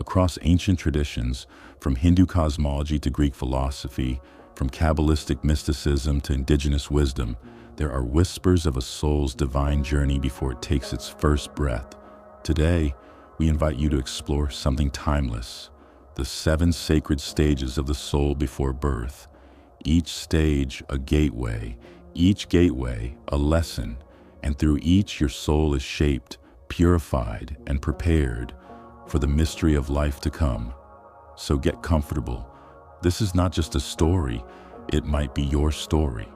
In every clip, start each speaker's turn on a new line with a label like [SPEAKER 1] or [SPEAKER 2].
[SPEAKER 1] Across ancient traditions, from Hindu cosmology to Greek philosophy, from Kabbalistic mysticism to indigenous wisdom, there are whispers of a soul's divine journey before it takes its first breath. Today, we invite you to explore something timeless, the 7 sacred stages of the soul before birth. Each stage a gateway, each gateway a lesson, and through each your soul is shaped, purified, and prepared for the mystery of life to come. So get comfortable. This is not just a story, it might be your story.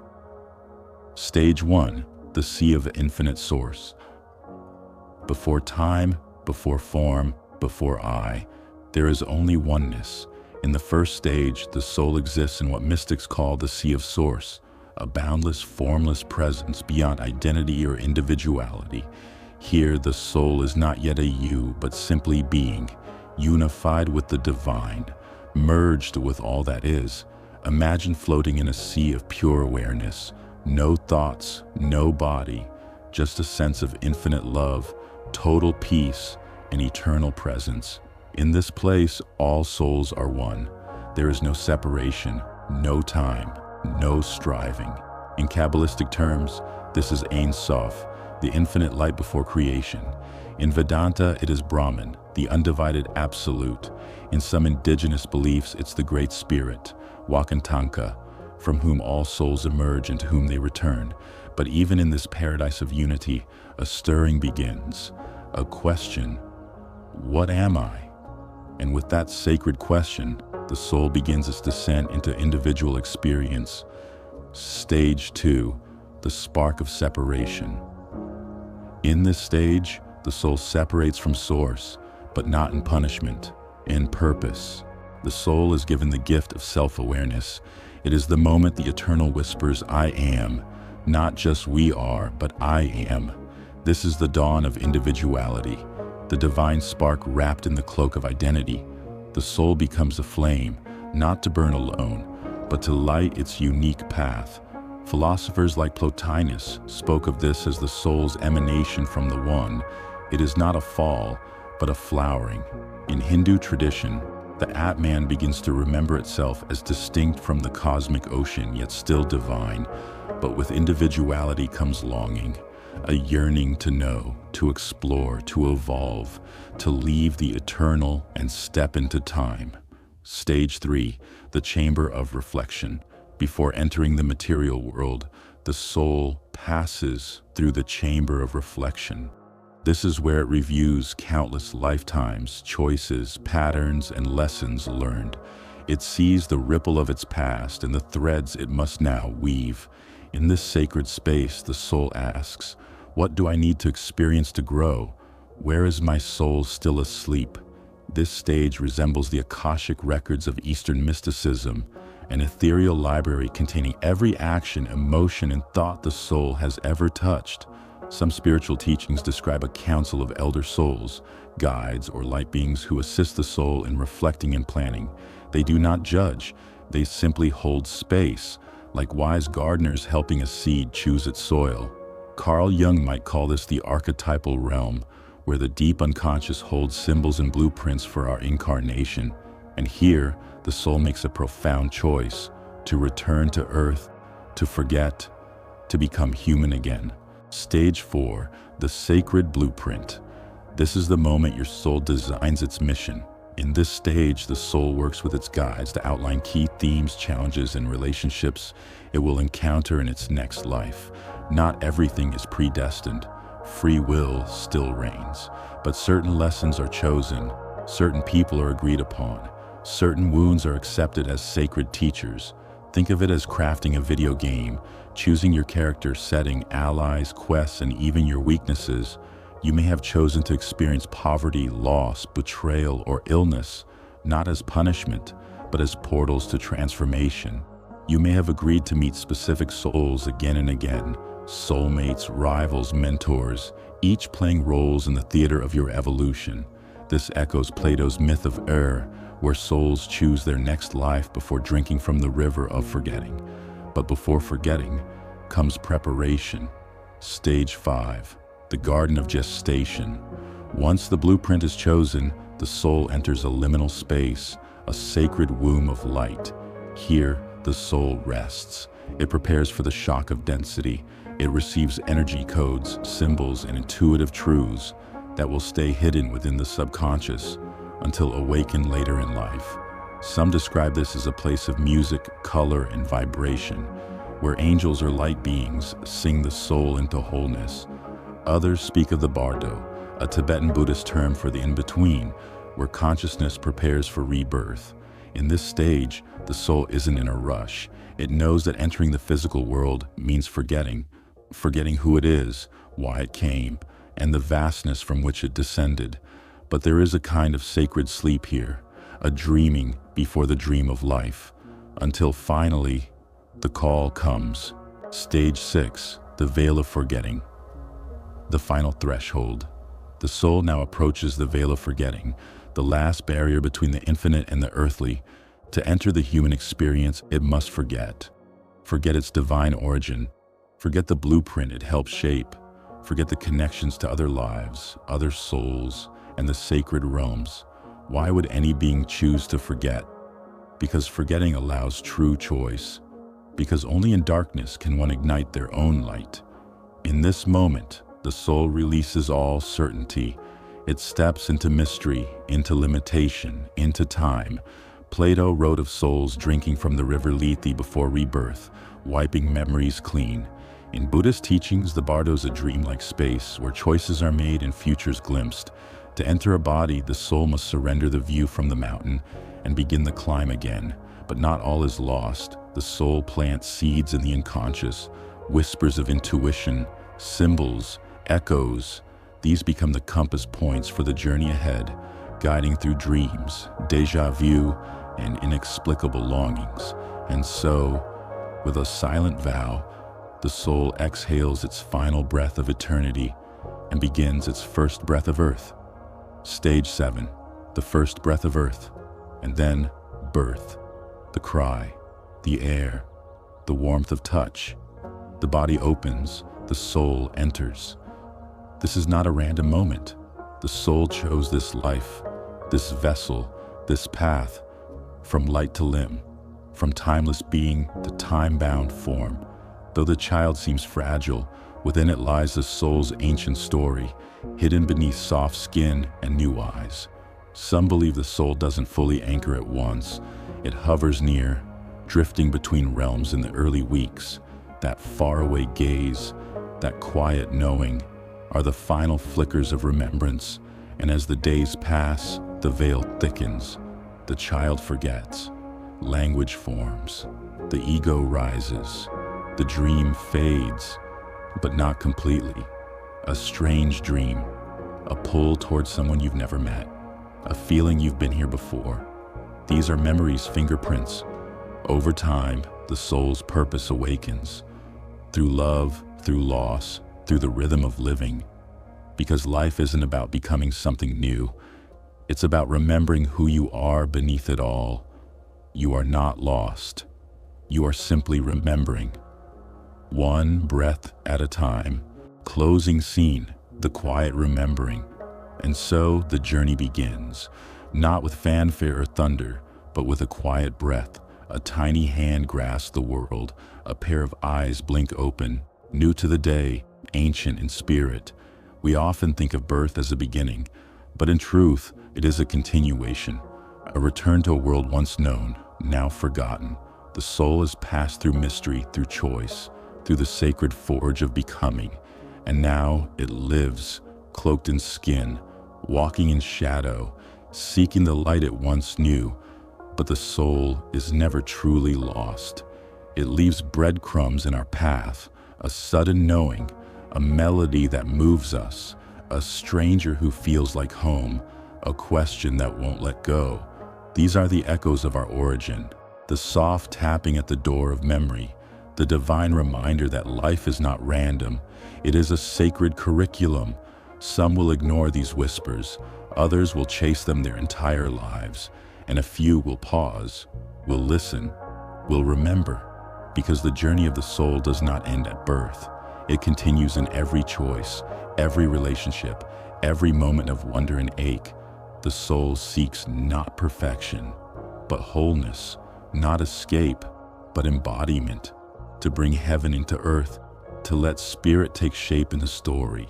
[SPEAKER 1] Stage 1, the sea of infinite source. Before time, before form, before I, there is only oneness. In the first stage, the soul exists in what mystics call the sea of source, a boundless, formless presence beyond identity or individuality. Here, the soul is not yet a you, but simply being, unified with the divine, merged with all that is. Imagine floating in a sea of pure awareness, no thoughts, no body, just a sense of infinite love, total peace, and eternal presence. In this place, all souls are one. There is no separation, no time, no striving. In Kabbalistic terms, this is Ein Sof, the infinite light before creation. In Vedanta, it is Brahman, the undivided absolute. In some indigenous beliefs, it's the Great Spirit, Wakantanka, from whom all souls emerge and to whom they return. But even in this paradise of unity, a stirring begins, a question: what am I? And with that sacred question, the soul begins its descent into individual experience. Stage 2, the spark of separation. In this stage, the soul separates from source, but not in punishment, in purpose. The soul is given the gift of self-awareness. It is the moment the eternal whispers, I am, not just we are, but I am. This is the dawn of individuality, the divine spark wrapped in the cloak of identity. The soul becomes a flame, not to burn alone, but to light its unique path. Philosophers like Plotinus spoke of this as the soul's emanation from the One. It is not a fall, but a flowering. In Hindu tradition, the Atman begins to remember itself as distinct from the cosmic ocean, yet still divine. But with individuality comes longing, a yearning to know, to explore, to evolve, to leave the eternal and step into time. Stage 3, the chamber of reflection. Before entering the material world, the soul passes through the chamber of reflection. This is where it reviews countless lifetimes, choices, patterns, and lessons learned. It sees the ripple of its past and the threads it must now weave. In this sacred space, the soul asks, what do I need to experience to grow? Where is my soul still asleep? This stage resembles the Akashic records of Eastern mysticism, an ethereal library containing every action, emotion, and thought the soul has ever touched. Some spiritual teachings describe a council of elder souls, guides, or light beings who assist the soul in reflecting and planning. They do not judge, they simply hold space, like wise gardeners helping a seed choose its soil. Carl Jung might call this the archetypal realm, where the deep unconscious holds symbols and blueprints for our incarnation. And here, the soul makes a profound choice: to return to earth, to forget, to become human again. Stage 4, the sacred blueprint. This is the moment your soul designs its mission. In this stage, the soul works with its guides to outline key themes, challenges, and relationships it will encounter in its next life. Not everything is predestined. Free will still reigns, but certain lessons are chosen, certain people are agreed upon, certain wounds are accepted as sacred teachers. Think of it as crafting a video game, choosing your character, setting, allies, quests, and even your weaknesses. You may have chosen to experience poverty, loss, betrayal, or illness, not as punishment, but as portals to transformation. You may have agreed to meet specific souls again and again, soulmates, rivals, mentors, each playing roles in the theater of your evolution. This echoes Plato's myth of where souls choose their next life before drinking from the river of forgetting. But before forgetting comes preparation. Stage 5, the garden of gestation. Once the blueprint is chosen, the soul enters a liminal space, a sacred womb of light. Here, the soul rests. It prepares for the shock of density. It receives energy codes, symbols, and intuitive truths that will stay hidden within the subconscious until awakened later in life. Some describe this as a place of music, color, and vibration, where angels or light beings sing the soul into wholeness. Others speak of the bardo, a Tibetan Buddhist term for the in-between, where consciousness prepares for rebirth. In this stage, the soul isn't in a rush. It knows that entering the physical world means forgetting who it is, why it came, and the vastness from which it descended. But there is a kind of sacred sleep here, a dreaming before the dream of life, until finally, the call comes. Stage 6, the veil of forgetting. The final threshold. The soul now approaches the veil of forgetting, the last barrier between the infinite and the earthly. To enter the human experience, it must forget. Forget its divine origin. Forget the blueprint it helped shape. Forget the connections to other lives, other souls, and the sacred realms. Why would any being choose to forget? Because forgetting allows true choice. Because only in darkness can one ignite their own light. In this moment, the soul releases all certainty. It steps into mystery, into limitation, into time. Plato wrote of souls drinking from the river Lethe before rebirth, wiping memories clean. In Buddhist teachings, the bardo is a dreamlike space where choices are made and futures glimpsed. To enter a body, the soul must surrender the view from the mountain and begin the climb again. But not all is lost. The soul plants seeds in the unconscious, whispers of intuition, symbols, echoes. These become the compass points for the journey ahead, guiding through dreams, déjà vu, and inexplicable longings. And so, with a silent vow, the soul exhales its final breath of eternity and begins its first breath of earth. Stage 7, the first breath of earth, and then birth, the cry, the air, the warmth of touch. The body opens, the soul enters. This is not a random moment. The soul chose this life, this vessel, this path, from light to limb, from timeless being to time-bound form. Though the child seems fragile, within it lies the soul's ancient story, hidden beneath soft skin and new eyes. Some believe the soul doesn't fully anchor at once. It hovers near, drifting between realms in the early weeks. That faraway gaze, that quiet knowing, are the final flickers of remembrance. And as the days pass, the veil thickens. The child forgets. Language forms. The ego rises. The dream fades, but not completely. A strange dream, a pull towards someone you've never met, a feeling you've been here before. These are memories' fingerprints. Over time, the soul's purpose awakens. Through love, through loss, through the rhythm of living. Because life isn't about becoming something new. It's about remembering who you are beneath it all. You are not lost. You are simply remembering. One breath at a time. Closing scene, the quiet remembering. And so the journey begins, not with fanfare or thunder, but with a quiet breath. A tiny hand grasps the world, a pair of eyes blink open, new to the day, ancient in spirit. We often think of birth as a beginning, but in truth, it is a continuation, a return to a world once known, now forgotten. The soul has passed through mystery, through choice, through the sacred forge of becoming, and now it lives, cloaked in skin, walking in shadow, seeking the light it once knew. But the soul is never truly lost. It leaves breadcrumbs in our path, a sudden knowing, a melody that moves us, a stranger who feels like home, a question that won't let go. These are the echoes of our origin, the soft tapping at the door of memory, the divine reminder that life is not random. It is a sacred curriculum. Some will ignore these whispers, others will chase them their entire lives, and a few will pause, will listen, will remember, because the journey of the soul does not end at birth. It continues in every choice, every relationship, every moment of wonder and ache. The soul seeks not perfection, but wholeness, not escape, but embodiment, to bring heaven into earth, to let spirit take shape in the story.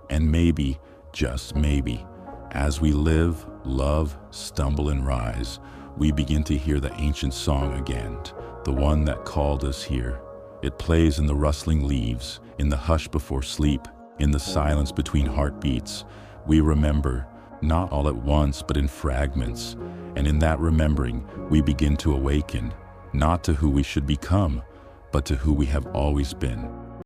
[SPEAKER 1] And maybe, just maybe, as we live, love, stumble, and rise, we begin to hear the ancient song again, the one that called us here. It plays in the rustling leaves, in the hush before sleep, in the silence between heartbeats. We remember, not all at once, but in fragments. And in that remembering, we begin to awaken, not to who we should become, but to who we have always been.